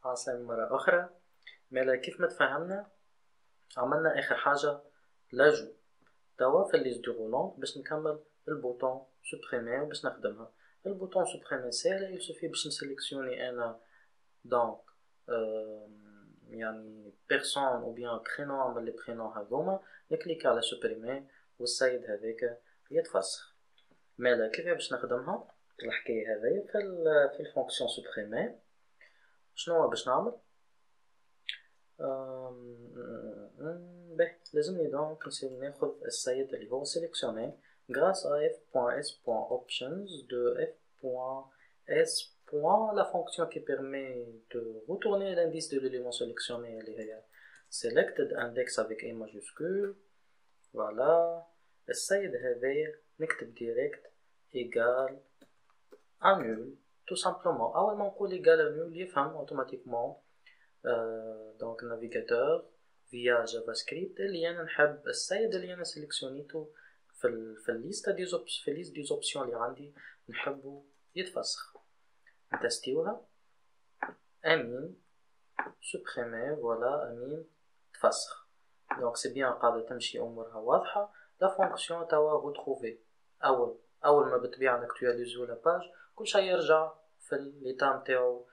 عسلامة مرة أخرى. مالا كيف ما تفهمنا عملنا آخر حاجة لاجو. توا في الليست دو غولون باش نكمل البوطون سوبريمي باش نخدمها. البوطون سوبريمي ساهلة، يلسوفي باش نسيليكسيوني أنا دونك يعني بيرسون أو بيان برينون من لي برينون هاذوما، نكليك على سوبريمي والسيد هذاك يتفسخ. مالا كيف باش نخدمها الحكاية هذيا في الفونكسيون سوبريمي؟ شنو باش نعمل؟ باهي لازمني دونك نسيو ناخذ السيد اللي هو sélectionné grâce à f.s.options de f.s. la fonction qui permet de retourner l'indice de l'élément sélectionné اللي هي selected index avec a majuscule. voilà السيد هذايا نكتب direct égal à nul tout simplement. أول ما نقول égal à nul يفهم automatiquement دونك النافيغاتور via JavaScript اللي انا نحب السيد اللي انا سيليكسيونيتو في الليست دي زوبسيون اللي عندي نحبو يتفسخ. نتستيوها امين سوبريمي فوالا امين تفسخ. دونك سي بيان قاعدة تمشي امورها واضحة. لا فونكسيون توا روتروفي اول ما بالطبيعة نكتواليزو لا باج كل شي يرجع في ليتا نتاعو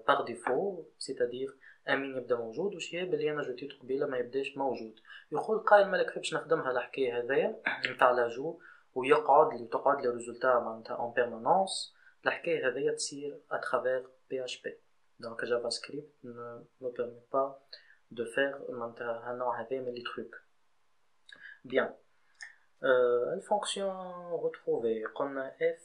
باغ ديفو، سيتادير امين يبدا موجود وشهاب اللي انا جوتيتو قبيله ما يبداش موجود. يقول قائل مالك كيفاش نخدمها الحكايه هذايا نتاع لاجو تقعد لي ريزولتا معناتها اون بيرمانونس. الحكايه هذايا تصير اترافير بي اش بي. دونك جافا سكريبت ne permet pas de faire معناتها هالنوع هذايا من لي تروك. بيان الفونكسيون retrouver قلنا f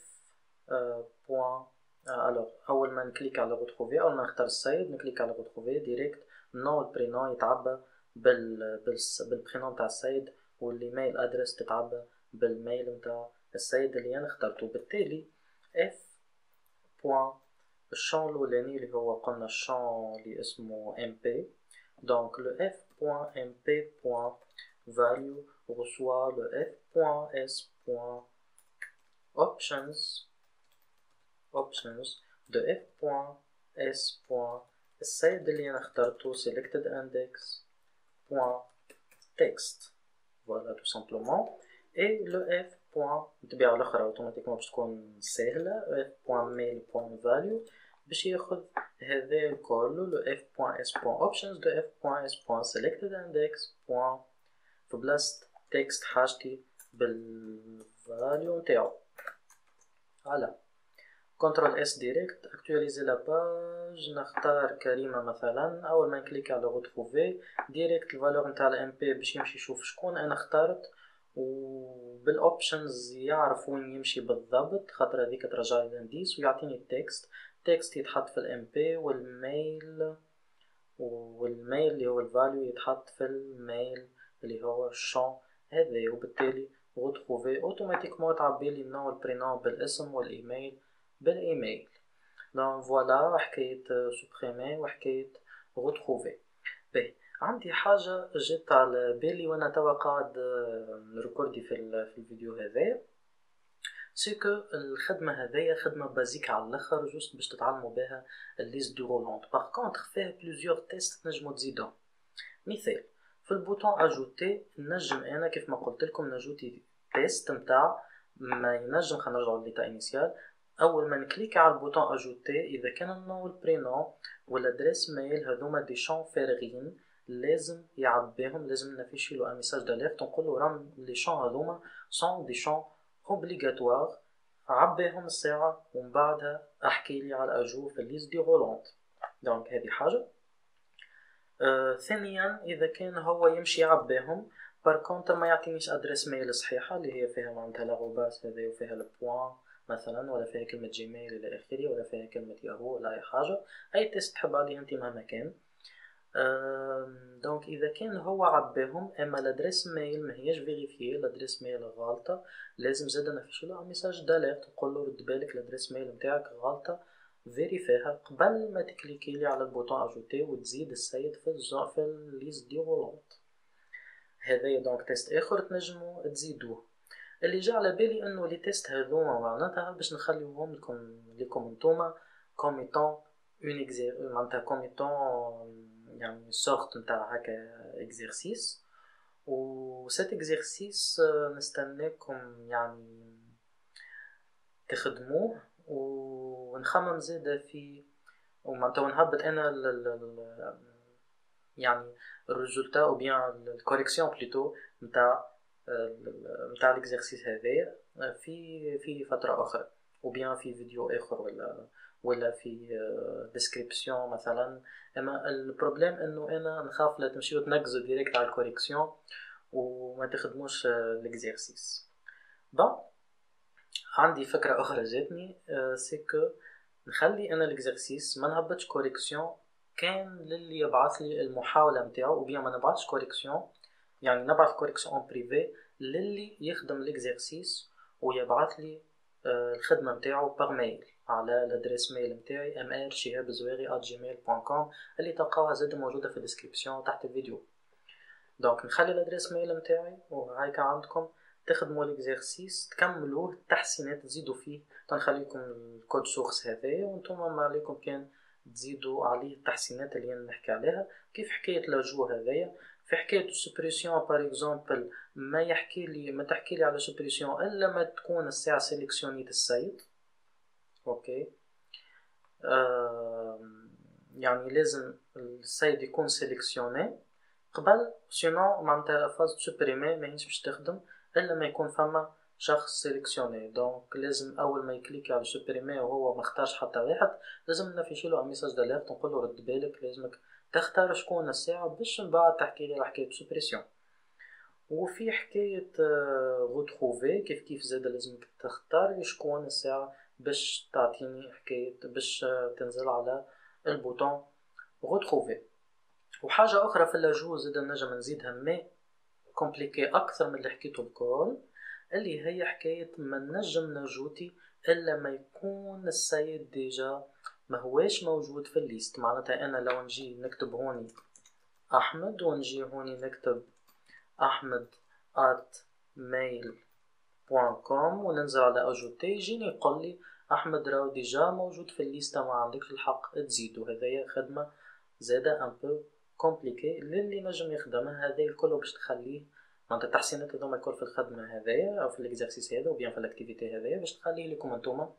بوان. alors اول ما نكليك على retrouver اول ما نختار السيد نكليك على retrouver ديريكت النو البرينون يتعبى بالبرينون تاع السيد والايميل ادرس تتعبى بالميل نتاع السيد اللي انا اخترته. بالتالي f بوان الشون الاولاني اللي هو قلنا الشون اللي اسمه mp. donc le f.mp.value reçoit le f.s.options de f.s. السيد اللي انا اخترته selected index .text. voilà tout simplement. et le f. بالطبيعة الأخرى أوتوماتيكمون باش تكون ساهلة f.mail.value باش ياخذ هذا الكل لو f.s.options دو f.s.selected index في بلاصة text حاجتي بالفاليو نتاعو. فوالا كنترول اس ديريكت اكتواليزي لا باج. نختار كريمة مثلا. اول ما نكليك على روتروفي ديريكت الفالور نتاع الام بي باش يمشي يشوف شكون انا اخترت وبالاوبشنز يعرف وين يمشي بالضبط خاطر هذيك ترجع لي الانديس ويعطيني التكست يتحط في الام بي والميل اللي هو الفاليو يتحط في الميل اللي هو الشون هذا. وبالتالي retrouver اوتوماتيكمون تعبي لي النوع البرينون بالاسم والايميل بالايميل. دونك فوالا حكاية سوبريمي وحكاية retrouver. باهي عندي حاجة جات على بالي وانا توا قاعد نركوردي في الفيديو هذا، سي كو الخدمة هذيا خدمة بازيك على الاخر جوست باش تتعلموا بها الليست دو رولونت. باغ كونطخ فيها بليزيور تيست نجمو تزيدهم. مثال في البوطون اجوتي نجم انا كيف ما قلت لكم نجوتي تيست نتاع ما ينجم. خلينا نرجعوا للديتا انيسيال. اول ما نكليك على البوطون اجوتي اذا كان النو والبرينون والادريس ميل هذوما دي شون فارغين لازم يعبيهم، لازم نافيشي له ان ميساج داليرت نقول له راهم لي شون هذوما سون دي شون اوبليغاتوار عبيهم الساعه ومن بعدها احكي لي على اجو في الليست دي رولونت. دونك هذه حاجه. ثانيا اذا كان هو يمشي يعبيهم باركونتر ما يعطينيش ادريس ميل صحيحه اللي هي فيها معناتها لاغوباس هذا وفيها البوان مثلا ولا فيها كلمه جيميل الى اخره ولا فيها كلمه ياهو ولا اي حاجه. اي تيست تحب عليه انت مهما كان. دونك اذا كان هو عباهم اما الادريس ميل ما هيش فيريفيي الادريس ميل غلطه لازم زاد نفيش له ميساج داليرت نقول له رد بالك الادريس ميل نتاعك غلطه فيريفيها قبل ما تكليكي لي على البوطون اجوتي وتزيد السيد في الليست دي رولونت. هذا دونك تيست اخر تنجمو تزيدوه. اللي جا على بالي انه لي تيست هذوما معناتها باش نخليوهم لكم نتوما كوميتون معناتها comme étant يعني sorte نتاع هكا exercice. و cet exercice نستناكم يعني تخدموه، ونخمم زادا في ومعناتها ونهبط انا يعني الريزولتا او بيان الكوريكسيون بلوتو نتاع الاكزرسيس هذايا في فتره اخرى، وبيان في فيديو اخر ولا في ديسكريبسيون مثلا. اما البروبليم انه انا نخاف لا تمشيو تنقزوا ديريكت على الكوريكسيون وما تخدموش الاكزرسيس. با عندي فكره اخرى جاتني، سي كو نخلي انا الاكزرسيس ما نهبطش كوريكسيون كان للي يبعث لي المحاوله نتاعو، وبيان ما نبعثش كوريكسيون، يعني نبعث كوريكسيون اون بريفي للي يخدم الاكزرسيس ويبعث لي الخدمه نتاعو بار ميل على الادريس ميل نتاعي mrshihab@gmail.com اللي تلقاوها زاد موجوده في الديسكريبسيون تحت الفيديو. دونك نخلي الادريس ميل نتاعي وهيك عندكم تخدموا الاكزرسيس، تكملوه التحسينات تزيدوا فيه، تنخليكم الكود سورس هذايا وانتم ما عليكم كان تزيدوا عليه التحسينات اللي انا نحكي عليها. كيف حكايه لاجو هذايا في حكايه السوبريسيون بار اكزومبل، ما تحكي لي على سوبريسيون الا ما تكون الساعه سيليكسيونيت السيد. اوكي يعني لازم السيد يكون سيليكسيوني قبل، سينو معناتها فاز سوبريمي ماهيش باش تخدم الا ما يكون فما شخص سيليكسيوني. دونك لازم اول ما يكليك على سوبريمي وهو ما اختارش حتى واحد، لازم نافيشيلو ميساج داليرت نقولو رد بالك لازمك تختار شكون الساعه باش من بعد تحكي لي على حكايه سوبريسيون. وفي حكايه غوتروفي كيف زاد لازمك تختار شكون الساعه باش تعطيني حكايه باش تنزل على البوطون غوتروفي. وحاجة أخرى في اللاجو زادا نجم نزيدها مي كومبليكي أكثر من اللي حكيته الكل، اللي هي حكاية ما نجم نجوتي إلا ما يكون السيد ديجا ما هواش موجود في الليست. معناتها أنا لو نجي نكتب هوني أحمد ونجي هوني نكتب ahmed@mail.com وننزل على أجوتي يجيني يقول لي أحمد راو ديجا موجود في الليستة ما عندك الحق تزيدو. هذايا خدمة زادا ان بو كومبليكي للي نجم يخدمها. هذا الكل باش تخليه معناتها التحسينات هذوما الكل في الخدمه هذايا او في الاكزرسيس هذا وبيان في الاكتيفيتي هذايا باش تخليه لكم انتوما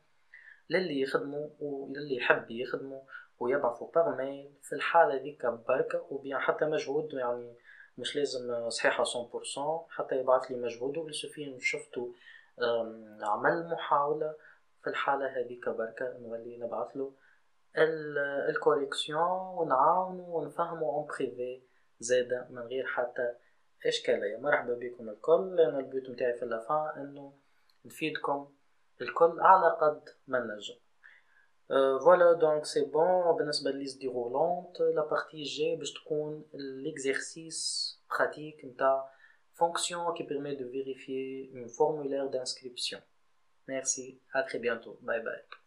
للي يخدموا وللي يحب يخدموا ويبعثوا باغ ميل في الحاله ذيك بركه، وبيان حتى مجهود يعني مش لازم صحيحه 100%، حتى يبعث لي مجهوده بالسوفي شفتوا عمل محاوله في الحاله هذيك بركه نولي نبعث له الكوريكسيون ونعاونو ونفهمو اون بريفي زادا من غير حتى اشكاليه. مرحبا بكم الكل، انا البيوت متاعي في اللافان انه نفيدكم الكل على قد ما نجم. فوالا دونك سي بون. بالنسبه لليست دي رولونت لا بارتي جاي باش تكون ليكزرسيس براتيك نتاع fonction qui permet de vérifier un formulaire d'inscription. Merci, à très bientôt, bye bye.